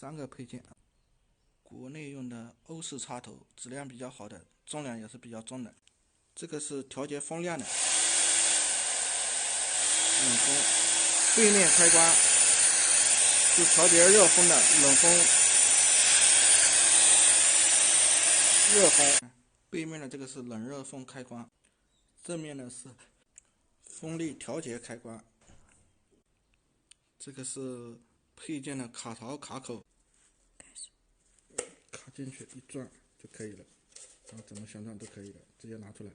3个配件，国内用的欧式插头，质量比较好的，重量也是比较重的。这个是调节风量的，冷风，背面开关是调节热风的，冷风、热风。背面的这个是冷热风开关，正面的是风力调节开关。这个是配件的卡槽卡口，卡进去一转就可以了，然后怎么旋转都可以了，直接拿出来。